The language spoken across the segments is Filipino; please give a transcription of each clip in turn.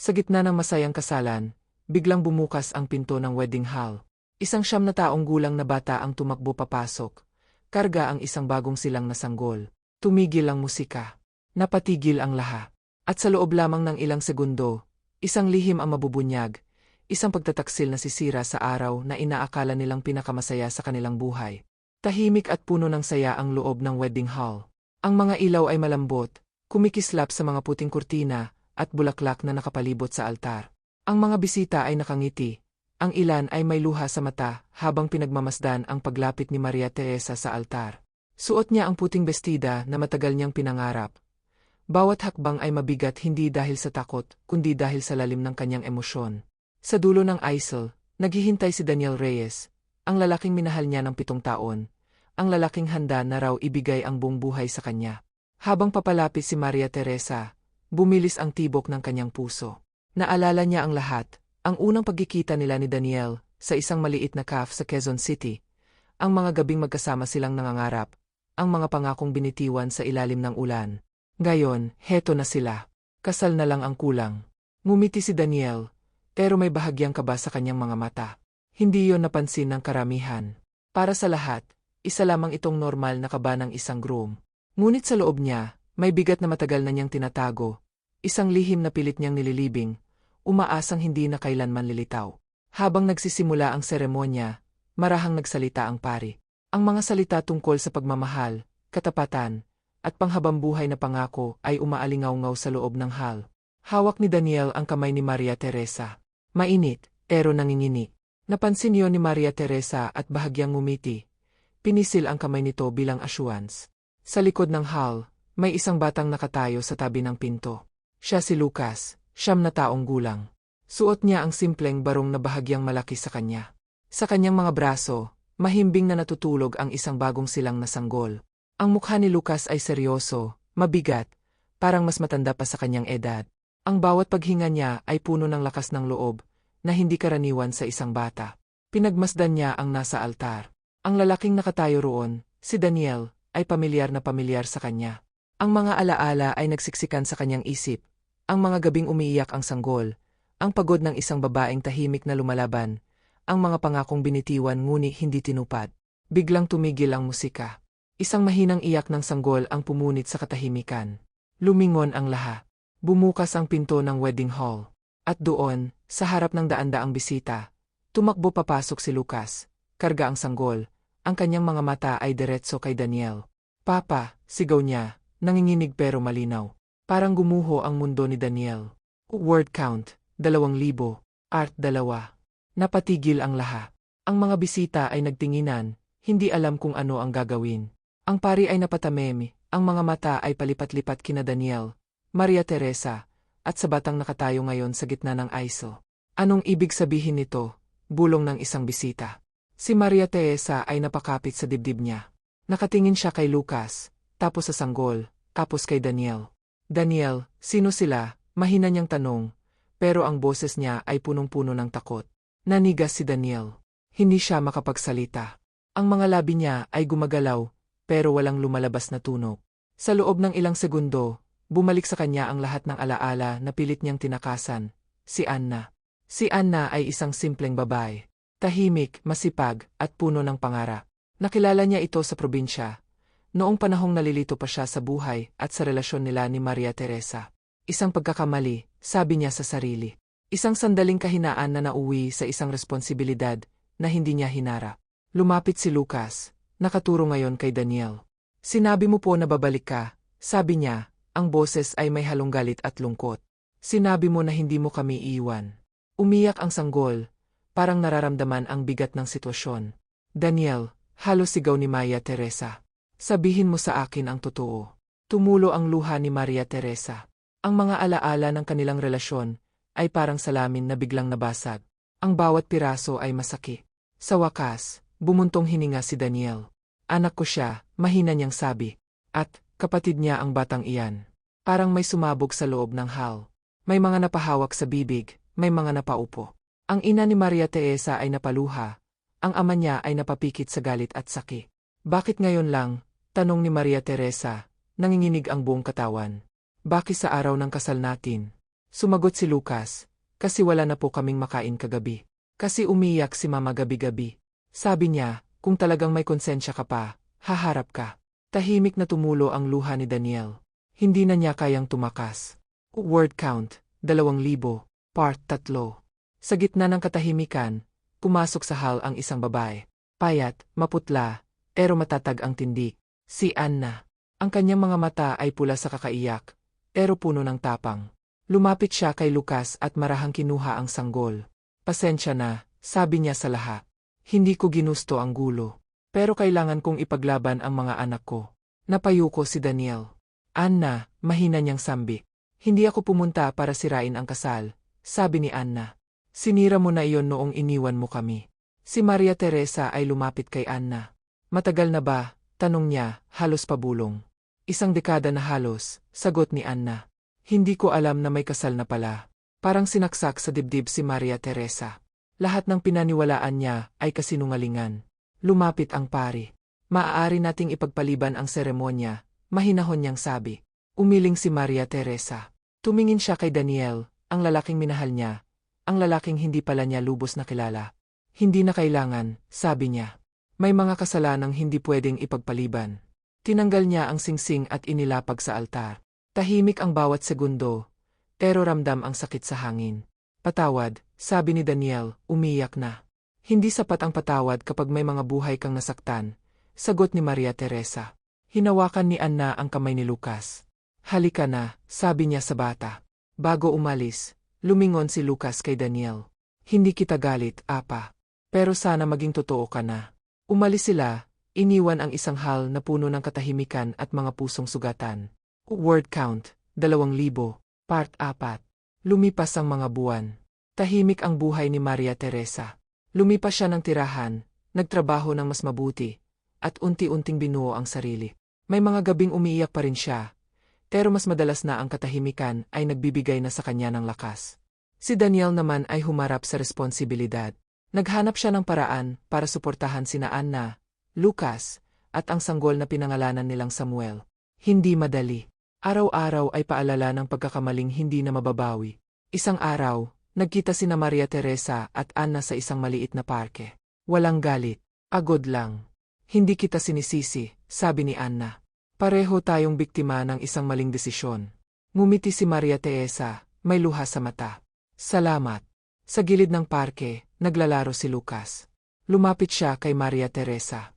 Sa gitna ng masayang kasalan, biglang bumukas ang pinto ng wedding hall. Isang 9 na taong gulang na bata ang tumakbo papasok. Karga ang isang bagong silang na sanggol. Tumigil ang musika. Napatigil ang lahat. At sa loob lamang ng ilang segundo, isang lihim ang mabubunyag, isang pagtataksil na sisira sa araw na inaakala nilang pinakamasaya sa kanilang buhay. Tahimik at puno ng saya ang loob ng wedding hall. Ang mga ilaw ay malambot, kumikislap sa mga puting kurtina, at bulaklak na nakapalibot sa altar. Ang mga bisita ay nakangiti. Ang ilan ay may luha sa mata habang pinagmamasdan ang paglapit ni Maria Teresa sa altar. Suot niya ang puting bestida na matagal niyang pinangarap. Bawat hakbang ay mabigat hindi dahil sa takot, kundi dahil sa lalim ng kanyang emosyon. Sa dulo ng aisle, naghihintay si Daniel Reyes, ang lalaking minahal niya ng 7 taon, ang lalaking handa na raw ibigay ang buong buhay sa kanya. Habang papalapit si Maria Teresa, bumilis ang tibok ng kanyang puso. Naalala niya ang lahat, ang unang pagkikita nila ni Daniel sa isang maliit na cafe sa Quezon City, ang mga gabing magkasama silang nangangarap, ang mga pangakong binitiwan sa ilalim ng ulan. Ngayon, heto na sila. Kasal na lang ang kulang. Ngumiti si Daniel, pero may bahagyang kaba sa kanyang mga mata. Hindi yon napansin ng karamihan. Para sa lahat, isa lamang itong normal na kaba ng isang groom. Ngunit sa loob niya, may bigat na matagal na niyang tinatago. Isang lihim na pilit niyang nililibing, umaasang hindi na kailanman lilitaw. Habang nagsisimula ang seremonya, marahang nagsalita ang pari. Ang mga salita tungkol sa pagmamahal, katapatan, at panghabambuhay na pangako ay umaalingaw-ngaw sa loob ng hall. Hawak ni Daniel ang kamay ni Maria Teresa. Mainit, pero nangingini. Napansin yon ni Maria Teresa at bahagyang ngumiti. Pinisil ang kamay nito bilang assurance. Sa likod ng hall, may isang batang nakatayo sa tabi ng pinto. Siya si Lucas, 9 na taong gulang. Suot niya ang simpleng barong na bahagyang malaki sa kanya. Sa kanyang mga braso, mahimbing na natutulog ang isang bagong silang na sanggol. Ang mukha ni Lucas ay seryoso, mabigat, parang mas matanda pa sa kanyang edad. Ang bawat paghinga niya ay puno ng lakas ng loob, na hindi karaniwan sa isang bata. Pinagmasdan niya ang nasa altar. Ang lalaking nakatayo roon, si Daniel, ay pamilyar na pamilyar sa kanya. Ang mga alaala ay nagsiksikan sa kanyang isip. Ang mga gabing umiiyak ang sanggol, ang pagod ng isang babaeng tahimik na lumalaban, ang mga pangakong binitiwan ngunit hindi tinupad. Biglang tumigil ang musika. Isang mahinang iyak ng sanggol ang pumunit sa katahimikan. Lumingon ang lahat. Bumukas ang pinto ng wedding hall. At doon, sa harap ng daan-daang bisita, tumakbo papasok si Lucas. Karga ang sanggol. Ang kanyang mga mata ay diretso kay Daniel. "Papa," sigaw niya, nanginginig pero malinaw. Parang gumuho ang mundo ni Daniel. Word count, 2,000. Art 2. Napatigil ang lahat. Ang mga bisita ay nagtinginan, hindi alam kung ano ang gagawin. Ang pari ay napatameme, ang mga mata ay palipat-lipat kina Daniel, Maria Teresa, at sa batang nakatayo ngayon sa gitna ng aisle. Anong ibig sabihin nito? Bulong ng isang bisita. Si Maria Teresa ay napakapit sa dibdib niya. Nakatingin siya kay Lucas, tapos sa sanggol, tapos kay Daniel. "Daniel, sino sila?" Mahina niyang tanong, pero ang boses niya ay punong-puno ng takot. Nanigas si Daniel. Hindi siya makapagsalita. Ang mga labi niya ay gumagalaw, pero walang lumalabas na tunog. Sa loob ng ilang segundo, bumalik sa kanya ang lahat ng alaala na pilit niyang tinakasan. Si Anna. Si Anna ay isang simpleng babae. Tahimik, masipag, at puno ng pangarap. Nakilala niya ito sa probinsya. Noong panahong nalilito pa siya sa buhay at sa relasyon nila ni Maria Teresa. Isang pagkakamali, sabi niya sa sarili. Isang sandaling kahinaan na nauwi sa isang responsibilidad na hindi niya hinarap. Lumapit si Lucas, nakaturo ngayon kay Daniel. "Sinabi mo po na babalik ka," sabi niya, ang boses ay may halong galit at lungkot. "Sinabi mo na hindi mo kami iiwan." Umiyak ang sanggol, parang nararamdaman ang bigat ng sitwasyon. "Daniel," halos sigaw ni Maria Teresa. "Sabihin mo sa akin ang totoo." Tumulo ang luha ni Maria Teresa. Ang mga alaala ng kanilang relasyon ay parang salamin na biglang nabasag. Ang bawat piraso ay masakit. Sa wakas, bumuntong hininga si Daniel. "Anak ko siya," mahina niyang sabi. "At, kapatid niya ang batang iyan." Parang may sumabog sa loob ng hall. May mga napahawak sa bibig, may mga napaupo. Ang ina ni Maria Teresa ay napaluha. Ang ama niya ay napapikit sa galit at saki. "Bakit ngayon lang?" tanong ni Maria Teresa, nanginginig ang buong katawan. "Bakit sa araw ng kasal natin?" Sumagot si Lucas, kasi wala na po kaming makain kagabi. Kasi umiyak si mama gabi-gabi. Sabi niya, kung talagang may konsensya ka pa, haharap ka. Tahimik na tumulo ang luha ni Daniel. Hindi na niya kayang tumakas. Word count, 2,000, part 3. Sa gitna ng katahimikan, pumasok sa hall ang isang babae. Payat, maputla, pero matatag ang tindig. Si Anna. Ang kanyang mga mata ay pula sa kakaiyak, pero puno ng tapang. Lumapit siya kay Lucas at marahang kinuha ang sanggol. Pasensya na, sabi niya sa lahat. Hindi ko ginusto ang gulo. Pero kailangan kong ipaglaban ang mga anak ko. Napayuko si Daniel. Anna, mahina niyang sambik. Hindi ako pumunta para sirain ang kasal, sabi ni Anna. Sinira mo na iyon noong iniwan mo kami. Si Maria Teresa ay lumapit kay Anna. Matagal na ba? Tanong niya, halos pabulong. 1 dekada na halos, sagot ni Anna. Hindi ko alam na may kasal na pala. Parang sinaksak sa dibdib si Maria Teresa. Lahat ng pinaniwalaan niya ay kasinungalingan. Lumapit ang pari. Maaari nating ipagpaliban ang seremonya, mahinahon niyang sabi. Umiling si Maria Teresa. Tumingin siya kay Daniel, ang lalaking minahal niya, ang lalaking hindi pala niya lubos na kilala. Hindi na kailangan, sabi niya. May mga kasalanang hindi pwedeng ipagpaliban. Tinanggal niya ang singsing at inilapag sa altar. Tahimik ang bawat segundo, pero ramdam ang sakit sa hangin. Patawad, sabi ni Daniel, umiyak na. Hindi sapat ang patawad kapag may mga buhay kang nasaktan, sagot ni Maria Teresa. Hinawakan ni Anna ang kamay ni Lucas. Halika na, sabi niya sa bata. Bago umalis, lumingon si Lucas kay Daniel. Hindi kita galit, apa. Pero sana maging totoo ka na. Umalis sila, iniwan ang isang hall na puno ng katahimikan at mga pusong sugatan. Word count, 2,000, part 4. Lumipas ang mga buwan. Tahimik ang buhay ni Maria Teresa. Lumipas siya ng tirahan, nagtrabaho ng mas mabuti, at unti-unting binuo ang sarili. May mga gabing umiiyak pa rin siya, pero mas madalas na ang katahimikan ay nagbibigay na sa kanya ng lakas. Si Daniel naman ay humarap sa responsibilidad. Naghanap siya ng paraan para suportahan sina Anna, Lucas, at ang sanggol na pinangalanan nilang Samuel. Hindi madali. Araw-araw ay paalala ng pagkakamaling hindi na mababawi. Isang araw, nagkita sina Maria Teresa at Anna sa isang maliit na parke. Walang galit, agod lang. Hindi kita sinisisi, sabi ni Anna. Pareho tayong biktima ng isang maling desisyon. Ngumiti si Maria Teresa, may luha sa mata. Salamat. Sa gilid ng parke, naglalaro si Lucas. Lumapit siya kay Maria Teresa.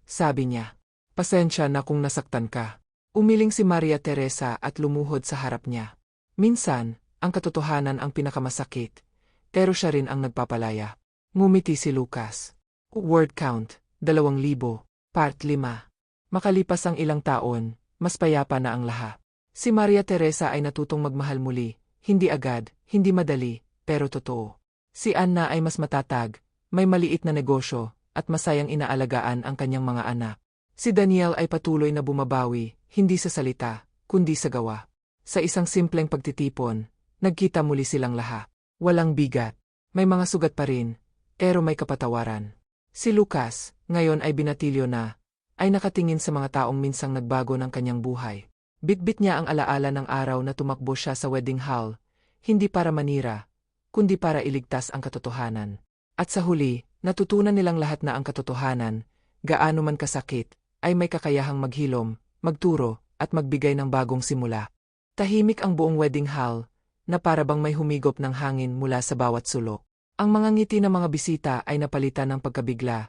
Sabi niya. Pasensya na kung nasaktan ka. Umiling si Maria Teresa at lumuhod sa harap niya. Minsan, ang katotohanan ang pinakamasakit, pero siya rin ang nagpapalaya. Ngumiti si Lucas. Word count, 2,000, part 5. Makalipas ang ilang taon, mas payapa na ang lahat. Si Maria Teresa ay natutong magmahal muli, hindi agad, hindi madali, pero totoo. Si Anna ay mas matatag, may maliit na negosyo, at masayang inaalagaan ang kanyang mga anak. Si Daniel ay patuloy na bumabawi, hindi sa salita, kundi sa gawa. Sa isang simpleng pagtitipon, nagkita muli silang lahat. Walang bigat, may mga sugat pa rin, pero may kapatawaran. Si Lucas, ngayon ay binatilyo na, ay nakatingin sa mga taong minsang nagbago ng kanyang buhay. Bitbit niya ang alaala ng araw na tumakbo siya sa wedding hall, hindi para manira, kundi para iligtas ang katotohanan. At sa huli, natutunan nilang lahat na ang katotohanan, gaano man kasakit, ay may kakayahang maghilom, magturo, at magbigay ng bagong simula. Tahimik ang buong wedding hall, na parabang may humigop ng hangin mula sa bawat sulok. Ang mga ngiti ng mga bisita ay napalitan ng pagkabigla.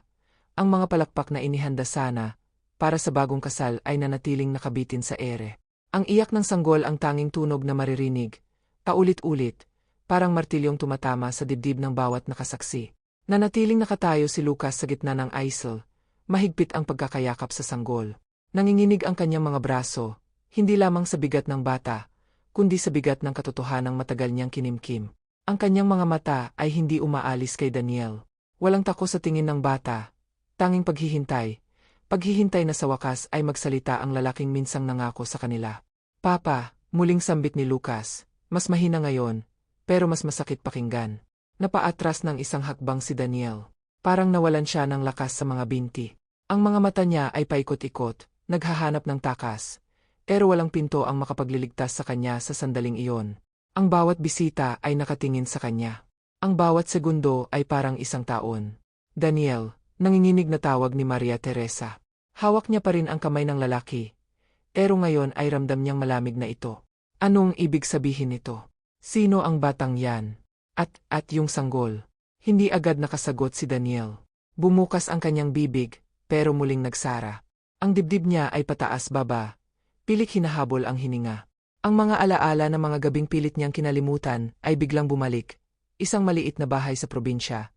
Ang mga palakpak na inihanda sana, para sa bagong kasal ay nanatiling nakabitin sa ere. Ang iyak ng sanggol ang tanging tunog na maririnig, paulit-ulit, parang martilyong tumatama sa dibdib ng bawat nakasaksi. Nanatiling nakatayo si Lucas sa gitna ng aisle, mahigpit ang pagkakayakap sa sanggol. Nanginginig ang kanyang mga braso, hindi lamang sa bigat ng bata, kundi sa bigat ng katotohanang matagal niyang kinimkim. Ang kanyang mga mata ay hindi umaalis kay Daniel. Walang tako sa tingin ng bata, tanging paghihintay. Paghihintay na sa wakas ay magsalita ang lalaking minsang nangako sa kanila. Papa, muling sambit ni Lucas, mas mahina ngayon, pero mas masakit pakinggan. Napaatras ng isang hakbang si Daniel. Parang nawalan siya ng lakas sa mga binti. Ang mga mata niya ay paikot-ikot, naghahanap ng takas, pero walang pinto ang makapagliligtas sa kanya sa sandaling iyon. Ang bawat bisita ay nakatingin sa kanya. Ang bawat segundo ay parang isang taon. Daniel, nanginginig na tawag ni Maria Teresa. Hawak niya pa rin ang kamay ng lalaki. Pero ngayon ay ramdam niyang malamig na ito. Anong ibig sabihin nito? Sino ang batang yan? At yung sanggol. Hindi agad nakasagot si Daniel. Bumukas ang kanyang bibig, pero muling nagsara. Ang dibdib niya ay pataas-baba. Pilit hinahabol ang hininga. Ang mga alaala ng mga gabing pilit niyang kinalimutan ay biglang bumalik. Isang maliit na bahay sa probinsya.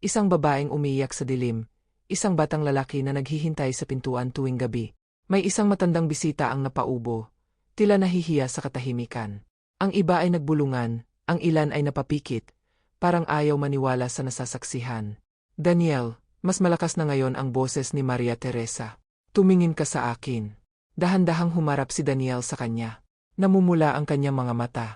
Isang babaeng umiiyak sa dilim. Isang batang lalaki na naghihintay sa pintuan tuwing gabi. May isang matandang bisita ang napaubo. Tila nahihiya sa katahimikan. Ang iba ay nagbulungan, ang ilan ay napapikit. Parang ayaw maniwala sa nasasaksihan. Daniel, mas malakas na ngayon ang boses ni Maria Teresa. Tumingin ka sa akin. Dahan-dahang humarap si Daniel sa kanya. Namumula ang kanyang mga mata.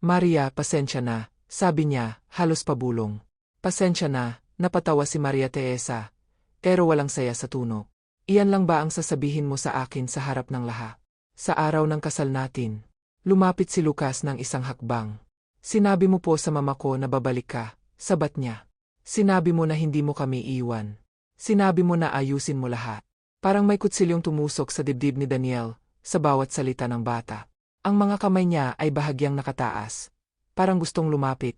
Maria, pasensya na, sabi niya, halos pabulong. Pasensya na, napatawa si Maria Teresa. Pero walang saya sa tunog. Iyan lang ba ang sasabihin mo sa akin sa harap ng lahat? Sa araw ng kasal natin. Lumapit si Lucas ng isang hakbang. Sinabi mo po sa mama ko na babalik ka, sabat niya. Sinabi mo na hindi mo kami iwan. Sinabi mo na ayusin mo lahat. Parang may kutsilyong tumusok sa dibdib ni Daniel sa bawat salita ng bata. Ang mga kamay niya ay bahagyang nakataas. Parang gustong lumapit,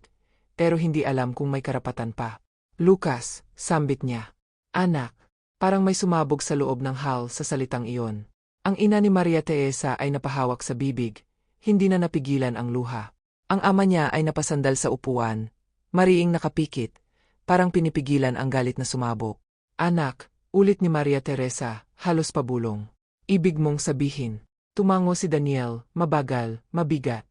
pero hindi alam kung may karapatan pa. Lucas, sambit niya. Anak, parang may sumabog sa loob ng hal sa salitang iyon. Ang ina ni Maria Teresa ay napahawak sa bibig, hindi na napigilan ang luha. Ang ama niya ay napasandal sa upuan, mariing nakapikit, parang pinipigilan ang galit na sumabog. Anak, ulit ni Maria Teresa, halos pabulong. Ibig mong sabihin. Tumango si Daniel, mabagal, mabigat.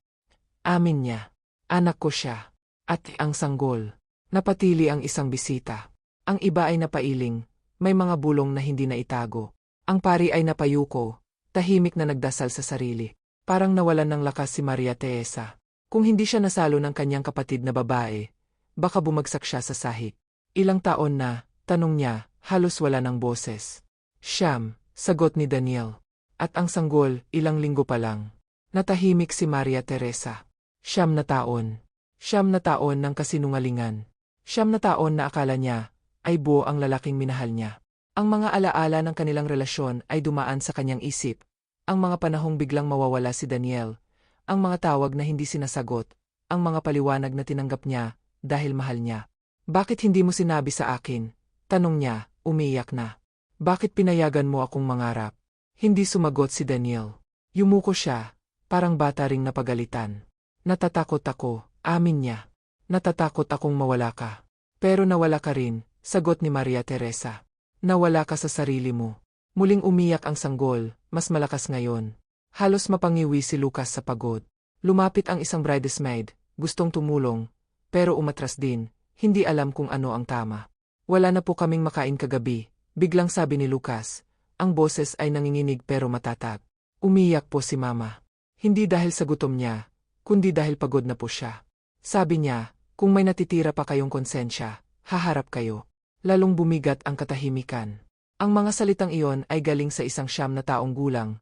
Amin niya. Anak ko siya. At ang sanggol. Napatili ang isang bisita. Ang iba ay napailing, may mga bulong na hindi na itago. Ang pari ay napayuko, tahimik na nagdasal sa sarili. Parang nawalan ng lakas si Maria Teresa. Kung hindi siya nasalo ng kanyang kapatid na babae, baka bumagsak siya sa sahig. Ilang taon na, tanong niya, halos wala ng boses. Siyam, sagot ni Daniel. At ang sanggol, ilang linggo pa lang. Natahimik si Maria Teresa. Siyam na taon. Siyam na taon ng kasinungalingan. Siyam na taon na akala niya, ay buo ang lalaking minahal niya. Ang mga alaala ng kanilang relasyon ay dumaan sa kanyang isip. Ang mga panahong biglang mawawala si Daniel. Ang mga tawag na hindi sinasagot. Ang mga paliwanag na tinanggap niya, dahil mahal niya. Bakit hindi mo sinabi sa akin? Tanong niya, umiiyak na. Bakit pinayagan mo akong mangarap? Hindi sumagot si Daniel. Yumuko siya, parang bata ring napagalitan. Natatakot ako, amin niya. Natatakot akong mawala ka. Pero nawala ka rin, sagot ni Maria Teresa. Nawala ka sa sarili mo. Muling umiyak ang sanggol, mas malakas ngayon. Halos mapangiwi si Lucas sa pagod. Lumapit ang isang bridesmaid, gustong tumulong, pero umatras din, hindi alam kung ano ang tama. Wala na po kaming makain kagabi, biglang sabi ni Lucas. Ang boses ay nanginginig pero matatag. Umiyak po si Mama. Hindi dahil sa gutom niya, kundi dahil pagod na po siya. Sabi niya, kung may natitira pa kayong konsensya, haharap kayo. Lalong bumigat ang katahimikan. Ang mga salitang iyon ay galing sa isang 9 na taong gulang,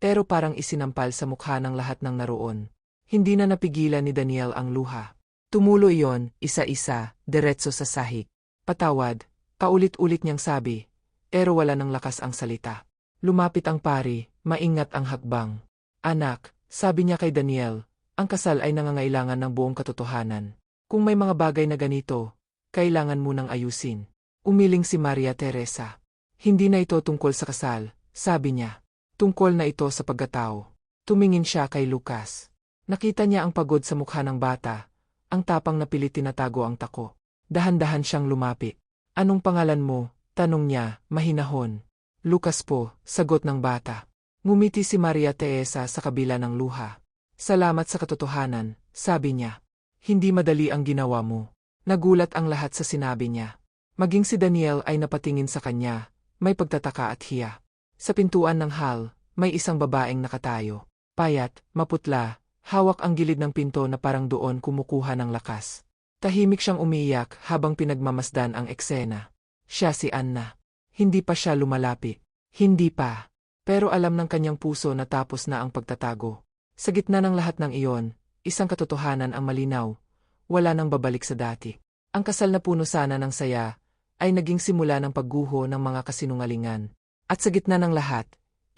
pero parang isinampal sa mukha ng lahat ng naroon. Hindi na napigilan ni Daniel ang luha. Tumulo iyon, isa-isa, diretso sa sahig. Patawad, paulit-ulit niyang sabi. Pero wala ng lakas ang salita. Lumapit ang pari, maingat ang hakbang. Anak, sabi niya kay Daniel, ang kasal ay nangangailangan ng buong katotohanan. Kung may mga bagay na ganito, kailangan munang ayusin. Umiling si Maria Teresa. Hindi na ito tungkol sa kasal, sabi niya. Tungkol na ito sa pagkatao. Tumingin siya kay Lucas. Nakita niya ang pagod sa mukha ng bata, ang tapang na pilit tinatago ang tako. Dahan-dahan siyang lumapit. Anong pangalan mo? Tanong niya, mahinahon. Lucas po, sagot ng bata. Ngumiti si Maria Teresa sa kabila ng luha. Salamat sa katotohanan, sabi niya. Hindi madali ang ginawa mo. Nagulat ang lahat sa sinabi niya. Maging si Daniel ay napatingin sa kanya, may pagtataka at hiya. Sa pintuan ng hall, may isang babaeng nakatayo. Payat, maputla, hawak ang gilid ng pinto na parang doon kumukuha ng lakas. Tahimik siyang umiiyak habang pinagmamasdan ang eksena. Siya si Anna. Hindi pa siya lumalapit. Hindi pa. Pero alam ng kanyang puso na tapos na ang pagtatago. Sa gitna ng lahat ng iyon, isang katotohanan ang malinaw, wala nang babalik sa dati. Ang kasal na puno sana ng saya, ay naging simula ng pagguho ng mga kasinungalingan. At sa gitna ng lahat,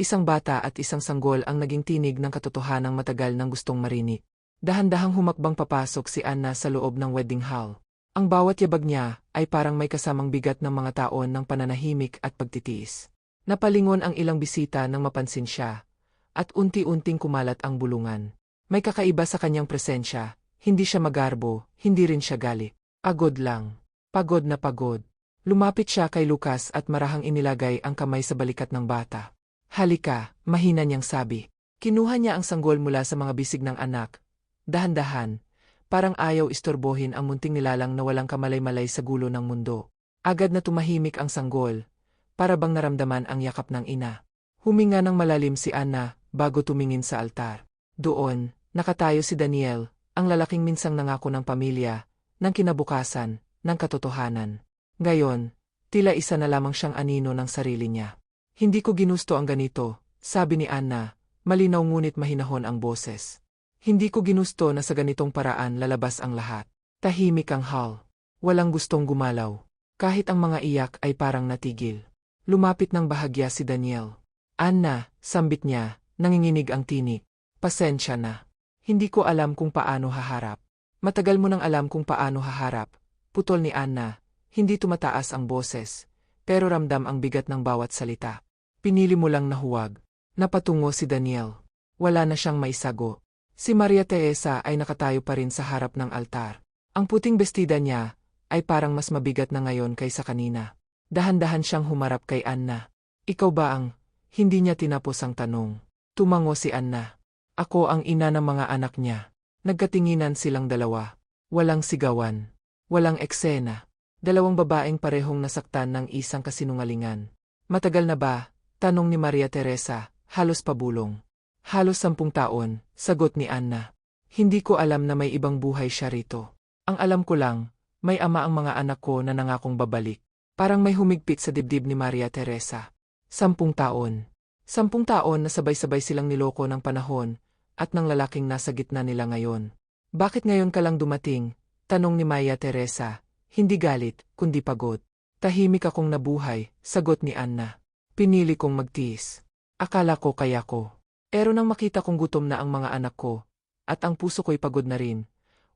isang bata at isang sanggol ang naging tinig ng katotohanang matagal nang gustong marinig. Dahan-dahang humakbang papasok si Anna sa loob ng wedding hall. Ang bawat yabag niya ay parang may kasamang bigat ng mga taon ng pananahimik at pagtitiis. Napalingon ang ilang bisita nang mapansin siya, at unti-unting kumalat ang bulungan. May kakaiba sa kanyang presensya, hindi siya magarbo, hindi rin siya galit. Pagod lang. Pagod na pagod. Lumapit siya kay Lucas at marahang inilagay ang kamay sa balikat ng bata. Halika, mahina niyang sabi. Kinuha niya ang sanggol mula sa mga bisig ng anak. Dahan-dahan, parang ayaw istorbohin ang munting nilalang na walang kamalay-malay sa gulo ng mundo. Agad na tumahimik ang sanggol, para bang naramdaman ang yakap ng ina. Huminga ng malalim si Anna bago tumingin sa altar. Doon, nakatayo si Daniel, ang lalaking minsang nangako ng pamilya, ng kinabukasan, ng katotohanan. Ngayon, tila isa na lamang siyang anino ng sarili niya. Hindi ko ginusto ang ganito, sabi ni Anna, malinaw ngunit mahinahon ang boses. Hindi ko ginusto na sa ganitong paraan lalabas ang lahat. Tahimik ang hall. Walang gustong gumalaw. Kahit ang mga iyak ay parang natigil. Lumapit ng bahagya si Daniel. Anna, sambit niya, nanginginig ang tinik. Pasensya na. Hindi ko alam kung paano haharap. Matagal mo nang alam kung paano haharap. Putol ni Anna. Hindi tumataas ang boses, pero ramdam ang bigat ng bawat salita. Pinili mo lang na huwag. Napatungo si Daniel. Wala na siyang maisago. Si Maria Teresa ay nakatayo pa rin sa harap ng altar. Ang puting bestida niya ay parang mas mabigat na ngayon kaysa kanina. Dahan-dahan siyang humarap kay Anna. Ikaw ba ang... Hindi niya tinapos ang tanong. Tumango si Anna. Ako ang ina ng mga anak niya. Nagkatinginan silang dalawa. Walang sigawan. Walang eksena. Dalawang babaeng parehong nasaktan ng isang kasinungalingan. Matagal na ba? Tanong ni Maria Teresa, halos pabulong. Halos 10 taon, sagot ni Anna. Hindi ko alam na may ibang buhay siya rito. Ang alam ko lang, may ama ang mga anak ko na nangakong babalik. Parang may humigpit sa dibdib ni Maria Teresa. 10 taon. 10 taon na sabay-sabay silang niloko ng panahon, at ng lalaking nasa gitna nila ngayon. Bakit ngayon ka lang dumating? Tanong ni Maria Teresa. Hindi galit, kundi pagod. Tahimik akong nabuhay, sagot ni Anna. Pinili kong magtiis. Akala ko kaya ko. Pero nang makita kong gutom na ang mga anak ko, at ang puso ko'y pagod na rin,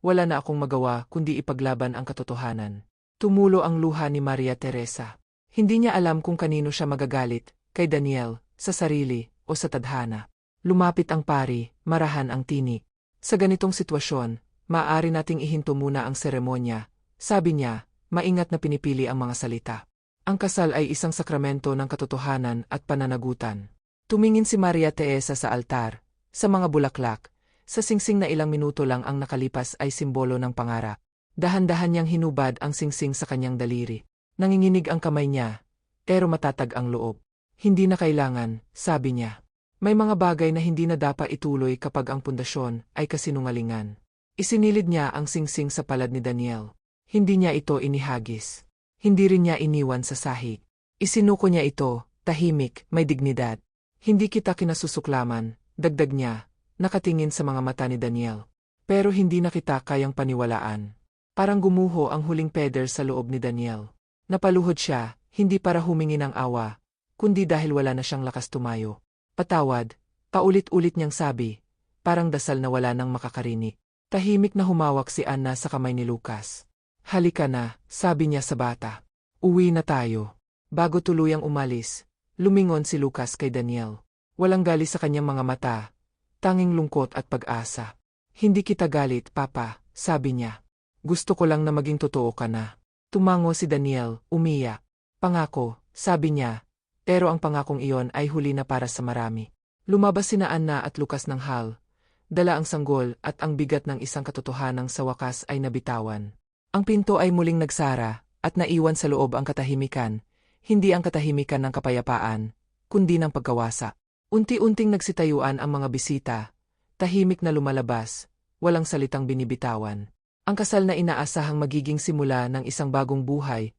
wala na akong magawa kundi ipaglaban ang katotohanan. Tumulo ang luha ni Maria Teresa. Hindi niya alam kung kanino siya magagalit, kay Daniel, sa sarili, o sa tadhana. Lumapit ang pari, marahan ang tinik. Sa ganitong sitwasyon, maaari nating ihinto muna ang seremonya. Sabi niya, maingat na pinipili ang mga salita. Ang kasal ay isang sakramento ng katotohanan at pananagutan. Tumingin si Maria Teresa sa altar, sa mga bulaklak, sa singsing na ilang minuto lang ang nakalipas ay simbolo ng pangarap. Dahan-dahan niyang hinubad ang singsing sa kanyang daliri. Nanginginig ang kamay niya, pero matatag ang loob. Hindi na kailangan, sabi niya. May mga bagay na hindi na dapat ituloy kapag ang pundasyon ay kasinungalingan. Isinilid niya ang singsing sa palad ni Daniel. Hindi niya ito inihagis. Hindi rin niya iniwan sa sahig. Isinuko niya ito, tahimik, may dignidad. Hindi kita kinasusuklaman, dagdag niya, nakatingin sa mga mata ni Daniel. Pero hindi na kita kayang paniwalaan. Parang gumuho ang huling peder sa loob ni Daniel. Napaluhod siya, hindi para humingi ng awa, kundi dahil wala na siyang lakas tumayo. Patawad, paulit-ulit niyang sabi, parang dasal na wala nang makakarinig. Tahimik na humawak si Anna sa kamay ni Lucas. Halika na, sabi niya sa bata. Uwi na tayo. Bago tuluyang umalis, lumingon si Lucas kay Daniel. Walang gali sa kanyang mga mata, tanging lungkot at pag-asa. Hindi kita galit, Papa, sabi niya. Gusto ko lang na maging totoo ka na. Tumango si Daniel, umiyak. Pangako, sabi niya, pero ang pangakong iyon ay huli na para sa marami. Lumabas sina Anna at Lucas ng hall. Dala ang sanggol at ang bigat ng isang katotohanang sa wakas ay nabitawan. Ang pinto ay muling nagsara, at naiwan sa loob ang katahimikan, hindi ang katahimikan ng kapayapaan, kundi ng pagkawasa. Unti-unting nagsitayuan ang mga bisita, tahimik na lumalabas, walang salitang binibitawan. Ang kasal na inaasahang magiging simula ng isang bagong buhay,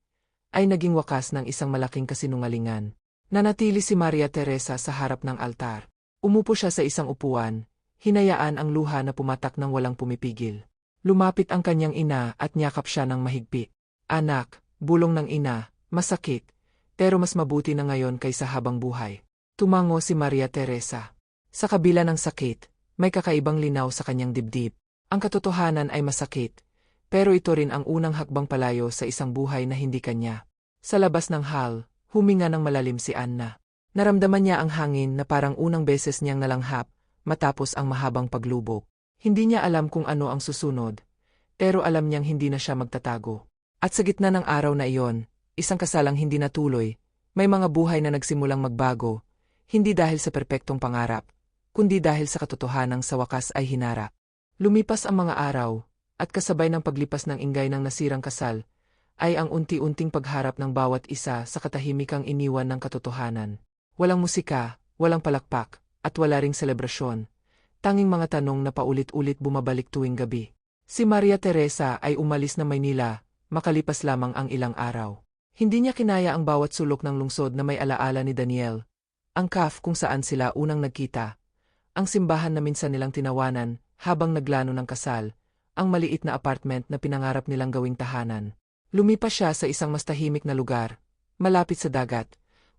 ay naging wakas ng isang malaking kasinungalingan. Nanatili si Maria Teresa sa harap ng altar. Umupo siya sa isang upuan, Hinayaan ang luha na pumatak ng walang pumipigil. Lumapit ang kanyang ina at niyakap siya ng mahigpit. Anak, bulong ng ina, masakit, pero mas mabuti na ngayon kaysa habang buhay. Tumango si Maria Teresa. Sa kabila ng sakit, may kakaibang linaw sa kanyang dibdib. Ang katotohanan ay masakit, pero ito rin ang unang hakbang palayo sa isang buhay na hindi kanya. Sa labas ng hall, huminga ng malalim si Anna. Naramdaman niya ang hangin na parang unang beses niyang nalanghap, matapos ang mahabang paglubog. Hindi niya alam kung ano ang susunod, pero alam niyang hindi na siya magtatago. At sa gitna ng araw na iyon, isang kasalang hindi natuloy, may mga buhay na nagsimulang magbago, hindi dahil sa perpektong pangarap, kundi dahil sa katotohanang sa wakas ay hinarap. Lumipas ang mga araw, at kasabay ng paglipas ng ingay ng nasirang kasal, ay ang unti-unting pagharap ng bawat isa sa katahimikang iniwan ng katotohanan. Walang musika, walang palakpak, at wala ring selebrasyon. Tanging mga tanong na paulit-ulit bumabalik tuwing gabi. Si Maria Teresa ay umalis na Maynila, makalipas lamang ang ilang araw. Hindi niya kinaya ang bawat sulok ng lungsod na may alaala ni Daniel. Ang cafe kung saan sila unang nagkita. Ang simbahan na minsan nilang tinawanan habang naglano ng kasal. Ang maliit na apartment na pinangarap nilang gawing tahanan. Lumipas siya sa isang mas tahimik na lugar, malapit sa dagat,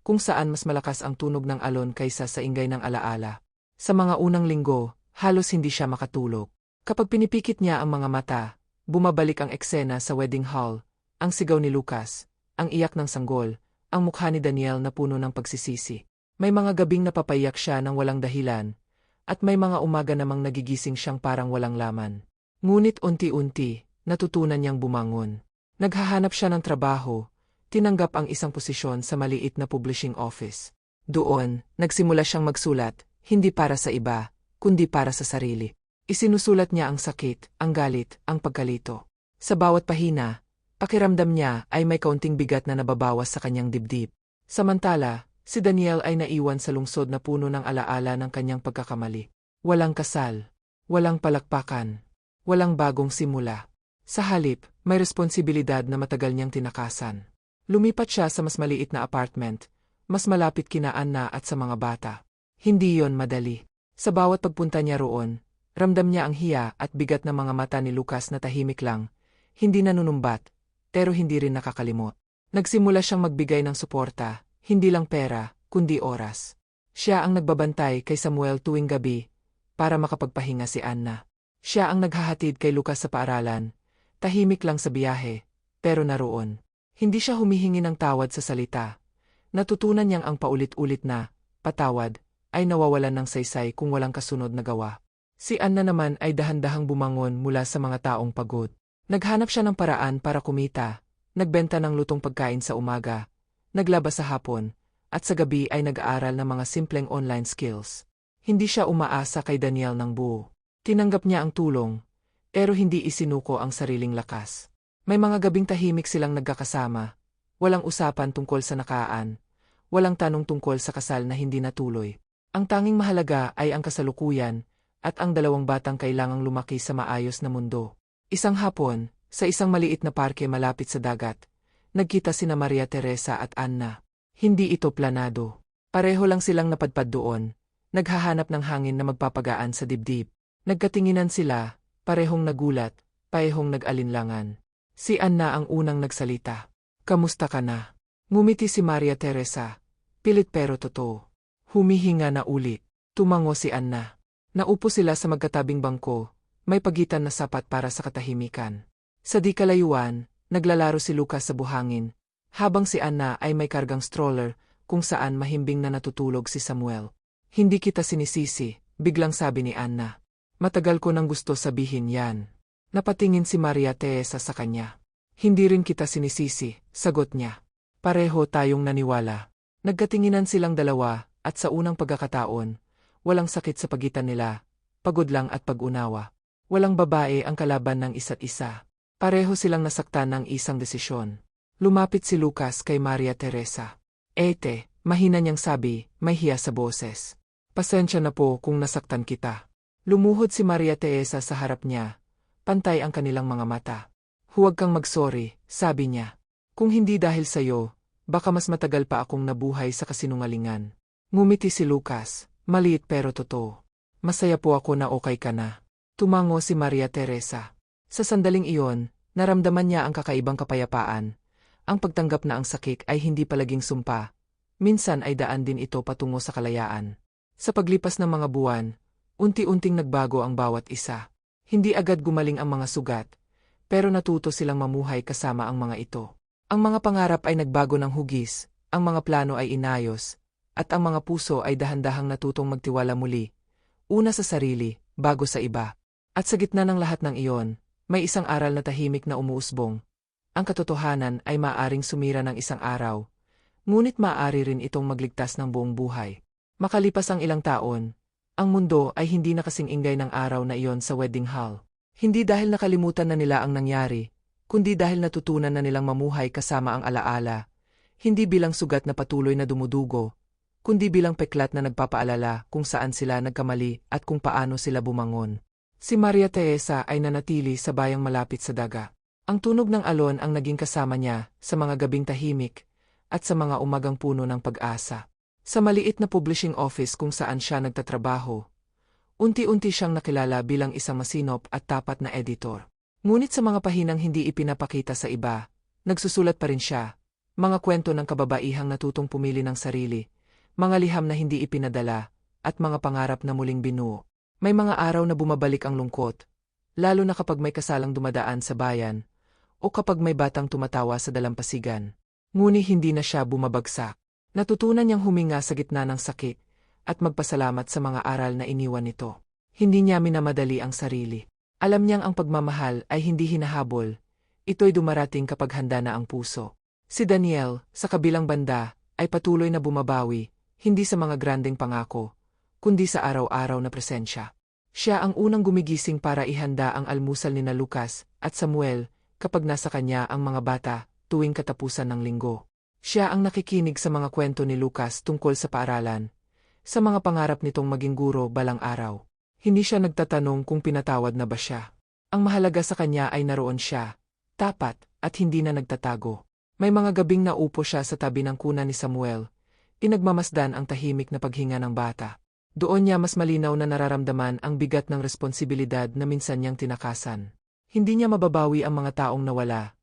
kung saan mas malakas ang tunog ng alon kaysa sa ingay ng alaala. Sa mga unang linggo, halos hindi siya makatulog. Kapag pinipikit niya ang mga mata, bumabalik ang eksena sa wedding hall, ang sigaw ni Lucas, ang iyak ng sanggol, ang mukha ni Daniel na puno ng pagsisisi. May mga gabing napapaiyak siya ng walang dahilan, at may mga umaga namang nagigising siyang parang walang laman. Ngunit unti-unti, natutunan niyang bumangon. Naghahanap siya ng trabaho, tinanggap ang isang posisyon sa maliit na publishing office. Doon, nagsimula siyang magsulat, hindi para sa iba, kundi para sa sarili. Isinusulat niya ang sakit, ang galit, ang pagkalito. Sa bawat pahina, pakiramdam niya ay may kaunting bigat na nababawas sa kanyang dibdib. Samantala, si Daniel ay naiwan sa lungsod na puno ng alaala ng kanyang pagkakamali. Walang kasal, walang palakpakan, walang bagong simula. Sa halip, may responsibilidad na matagal niyang tinakasan. Lumipat siya sa mas maliit na apartment, mas malapit kina Anna at sa mga bata. Hindi yon madali. Sa bawat pagpunta niya roon, ramdam niya ang hiya at bigat ng mga mata ni Lucas na tahimik lang, hindi nanunumbat, pero hindi rin nakakalimot. Nagsimula siyang magbigay ng suporta, hindi lang pera, kundi oras. Siya ang nagbabantay kay Samuel tuwing gabi, para makapagpahinga si Anna. Siya ang naghahatid kay Lucas sa paaralan, tahimik lang sa biyahe, pero naroon. Hindi siya humihingi ng tawad sa salita. Natutunan niyang ang paulit-ulit na, patawad, ay nawawalan ng saysay kung walang kasunod na gawa. Si Anna naman ay dahan-dahang bumangon mula sa mga taong pagod. Naghanap siya ng paraan para kumita, nagbenta ng lutong pagkain sa umaga, naglaba sa hapon, at sa gabi ay nag-aaral ng mga simpleng online skills. Hindi siya umaasa kay Daniel ng buo. Tinanggap niya ang tulong, pero hindi isinuko ang sariling lakas. May mga gabing tahimik silang nagkakasama, walang usapan tungkol sa nakaraan, walang tanong tungkol sa kasal na hindi natuloy. Ang tanging mahalaga ay ang kasalukuyan, at ang dalawang batang kailangang lumaki sa maayos na mundo. Isang hapon, sa isang maliit na parke malapit sa dagat, nagkita sina Maria Teresa at Anna. Hindi ito planado. Pareho lang silang napadpad doon, naghahanap ng hangin na magpapagaan sa dibdib. Nagkatinginan sila, parehong nagulat, parehong nag-alinlangan. Si Anna ang unang nagsalita. Kamusta ka na? Ngumiti si Maria Teresa. Pilit pero totoo. Humihinga na ulit. Tumango si Anna. Naupo sila sa magkatabing bangko, may pagitan na sapat para sa katahimikan. Sa di kalayuan, naglalaro si Lucas sa buhangin, habang si Anna ay may kargang stroller kung saan mahimbing na natutulog si Samuel. Hindi kita sinisisi, biglang sabi ni Anna. Matagal ko nang gusto sabihin yan. Napatingin si Maria Teresa sa kanya. Hindi rin kita sinisisi, sagot niya. Pareho tayong naniwala. Nagkatinginan silang dalawa, at sa unang pagkakataon, walang sakit sa pagitan nila, pagod lang at pag-unawa. Walang babae ang kalaban ng isa't isa. Pareho silang nasaktan ng isang desisyon. Lumapit si Lucas kay Maria Teresa. Ete, mahina niyang sabi, may hiya sa boses. Pasensya na po kung nasaktan kita. Lumuhod si Maria Teresa sa harap niya. Pantay ang kanilang mga mata. Huwag kang magsorry, sabi niya. Kung hindi dahil sa'yo, baka mas matagal pa akong nabuhay sa kasinungalingan. Ngumiti si Lucas, maliit pero totoo. Masaya po ako na okay ka na. Tumango si Maria Teresa. Sa sandaling iyon, naramdaman niya ang kakaibang kapayapaan. Ang pagtanggap na ang sakit ay hindi palaging sumpa. Minsan ay daan din ito patungo sa kalayaan. Sa paglipas ng mga buwan, unti-unting nagbago ang bawat isa. Hindi agad gumaling ang mga sugat, pero natuto silang mamuhay kasama ang mga ito. Ang mga pangarap ay nagbago ng hugis, ang mga plano ay inayos, at ang mga puso ay dahan-dahang natutong magtiwala muli. Una sa sarili, bago sa iba. At sa gitna ng lahat ng iyon, may isang aral na tahimik na umuusbong. Ang katotohanan ay maaaring sumira ng isang araw, ngunit maaari rin itong magligtas ng buong buhay. Makalipas ang ilang taon, ang mundo ay hindi na kasing ingay ng araw na iyon sa wedding hall. Hindi dahil nakalimutan na nila ang nangyari, kundi dahil natutunan na nilang mamuhay kasama ang alaala, hindi bilang sugat na patuloy na dumudugo, kundi bilang peklat na nagpapaalala kung saan sila nagkamali at kung paano sila bumangon. Si Maria Teresa ay nanatili sa bayang malapit sa daga. Ang tunog ng alon ang naging kasama niya sa mga gabing tahimik at sa mga umagang puno ng pag-asa. Sa maliit na publishing office kung saan siya nagtatrabaho, unti-unti siyang nakilala bilang isang masinop at tapat na editor. Ngunit sa mga pahinang hindi ipinapakita sa iba, nagsusulat pa rin siya, mga kwento ng kababaihang natutong pumili ng sarili, mga liham na hindi ipinadala, at mga pangarap na muling binuo. May mga araw na bumabalik ang lungkot, lalo na kapag may kasalang dumadaan sa bayan, o kapag may batang tumatawa sa dalampasigan. Ngunit hindi na siya bumabagsak. Natutunan niyang huminga sa gitna ng sakit, at magpasalamat sa mga aral na iniwan nito. Hindi niya minamadali ang sarili. Alam niyang ang pagmamahal ay hindi hinahabol, ito'y dumarating kapag handa na ang puso. Si Daniel, sa kabilang banda, ay patuloy na bumabawi, hindi sa mga grandeng pangako, kundi sa araw-araw na presensya. Siya ang unang gumigising para ihanda ang almusal ni Lucas at Samuel kapag nasa kanya ang mga bata tuwing katapusan ng linggo. Siya ang nakikinig sa mga kwento ni Lucas tungkol sa paaralan, sa mga pangarap nitong maging guro balang araw. Hindi siya nagtatanong kung pinatawad na ba siya. Ang mahalaga sa kanya ay naroon siya, tapat at hindi na nagtatago. May mga gabing naupo siya sa tabi ng kuna ni Samuel, inagmamasdan ang tahimik na paghinga ng bata. Doon niya mas malinaw na nararamdaman ang bigat ng responsibilidad na minsan niyang tinakasan. Hindi niya mababawi ang mga taong nawala,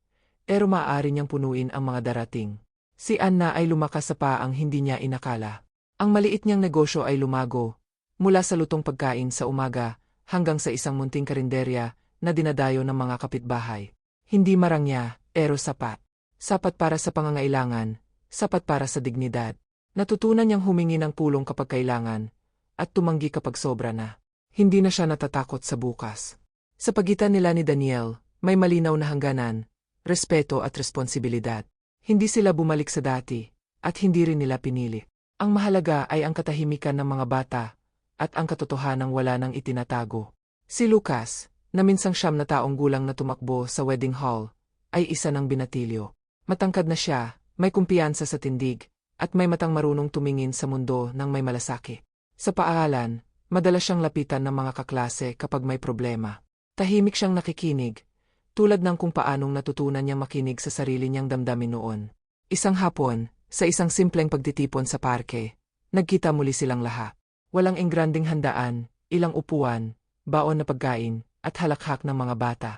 pero maaari niyang punuin ang mga darating. Si Anna ay lumakas sa paang hindi niya inakala. Ang maliit niyang negosyo ay lumago, mula sa lutong pagkain sa umaga hanggang sa isang munting karinderya na dinadayo ng mga kapitbahay. Hindi marangya, pero sapat. Sapat para sa pangangailangan, sapat para sa dignidad. Natutunan niyang humingi ng tulong kapag kailangan, at tumanggi kapag sobra na. Hindi na siya natatakot sa bukas. Sa pagitan nila ni Daniel, may malinaw na hangganan, respeto at responsibilidad. Hindi sila bumalik sa dati, at hindi rin nila pinili. Ang mahalaga ay ang katahimikan ng mga bata, at ang katotohanang wala nang itinatago. Si Lucas, na minsang 9 na taong gulang na tumakbo sa wedding hall, ay isa ng binatilyo. Matangkad na siya, may kumpiyansa sa tindig, at may matang marunong tumingin sa mundo ng may malasakit. Sa paaralan, madalas siyang lapitan ng mga kaklase kapag may problema. Tahimik siyang nakikinig, tulad ng kung paanong natutunan niyang makinig sa sarili niyang damdamin noon. Isang hapon, sa isang simpleng pagtitipon sa parke, nagkita muli silang lahat. Walang engranding handaan, ilang upuan, baon na pagkain, at halakhak ng mga bata.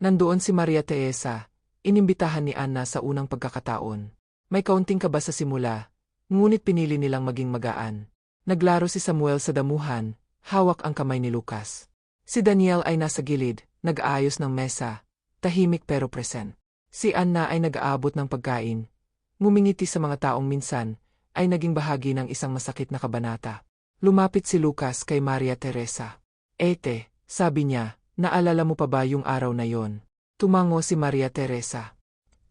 Nandoon si Maria Teresa, inimbitahan ni Anna sa unang pagkakataon. May kaunting kaba sa simula, ngunit pinili nilang maging magaan. Naglaro si Samuel sa damuhan, hawak ang kamay ni Lucas. Si Daniel ay nasa gilid, nag-aayos ng mesa, tahimik pero present. Si Anna ay nag-aabot ng pagkain, ngumingiti sa mga taong minsan, ay naging bahagi ng isang masakit na kabanata. Lumapit si Lucas kay Maria Teresa. "Ete," sabi niya, "naalala mo pa ba yung araw na yon?" Tumango si Maria Teresa.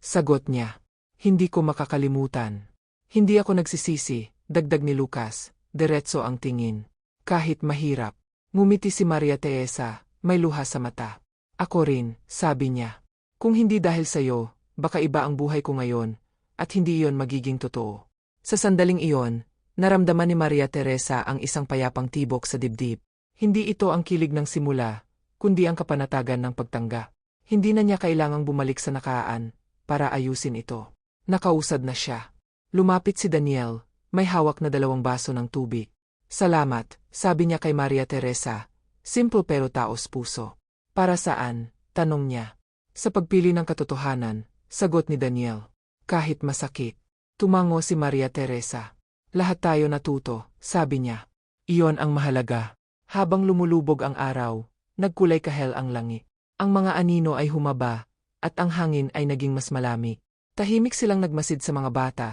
Sagot niya, "Hindi ko makakalimutan." "Hindi ako nagsisisi," dagdag ni Lucas, diretso ang tingin. "Kahit mahirap." Ngumiti si Maria Teresa, may luha sa mata. "Ako rin," sabi niya. "Kung hindi dahil sa'yo, baka iba ang buhay ko ngayon, at hindi iyon magiging totoo." Sa sandaling iyon, naramdaman ni Maria Teresa ang isang payapang tibok sa dibdib. Hindi ito ang kilig ng simula, kundi ang kapanatagan ng pagtangga. Hindi na niya kailangang bumalik sa nakaraan para ayusin ito. Nakausad na siya. Lumapit si Daniel, may hawak na 2 baso ng tubig. Salamat, sabi niya kay Maria Teresa. Simple pero taos puso. Para saan? Tanong niya. Sa pagpili ng katotohanan, sagot ni Daniel. Kahit masakit. Tumango si Maria Teresa. Lahat tayo natuto, sabi niya. Iyon ang mahalaga. Habang lumulubog ang araw, nagkulay kahel ang langit. Ang mga anino ay humaba, at ang hangin ay naging mas malamig. Tahimik silang nagmasid sa mga bata.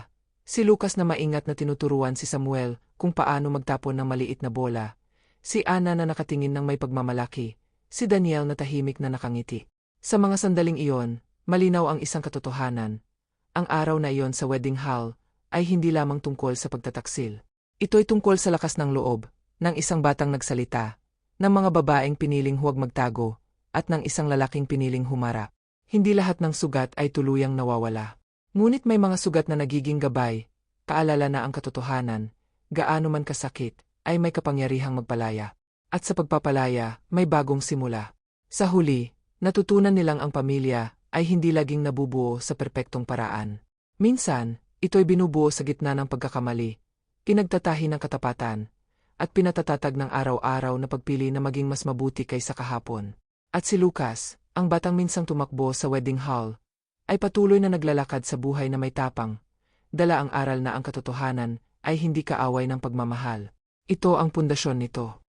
Si Lucas na maingat na tinuturuan si Samuel kung paano magtapon ng maliit na bola. Si Ana na nakatingin ng may pagmamalaki. Si Daniel na tahimik na nakangiti. Sa mga sandaling iyon, malinaw ang isang katotohanan. Ang araw na iyon sa wedding hall ay hindi lamang tungkol sa pagtataksil. Ito'y tungkol sa lakas ng loob, ng isang batang nagsalita, ng mga babaeng piniling huwag magtago, at ng isang lalaking piniling humarap. Hindi lahat ng sugat ay tuluyang nawawala. Ngunit may mga sugat na nagiging gabay, kaalala na ang katotohanan, gaano man kasakit, ay may kapangyarihang magpalaya. At sa pagpapalaya, may bagong simula. Sa huli, natutunan nilang ang pamilya ay hindi laging nabubuo sa perpektong paraan. Minsan, ito'y binubuo sa gitna ng pagkakamali, pinagtatahi ng katapatan, at pinatatatag ng araw-araw na pagpili na maging mas mabuti kaysa kahapon. At si Lucas, ang batang minsang tumakbo sa wedding hall, ay patuloy na naglalakad sa buhay na may tapang. Dala ang aral na ang katotohanan ay hindi kaaway ng pagmamahal. Ito ang pundasyon nito.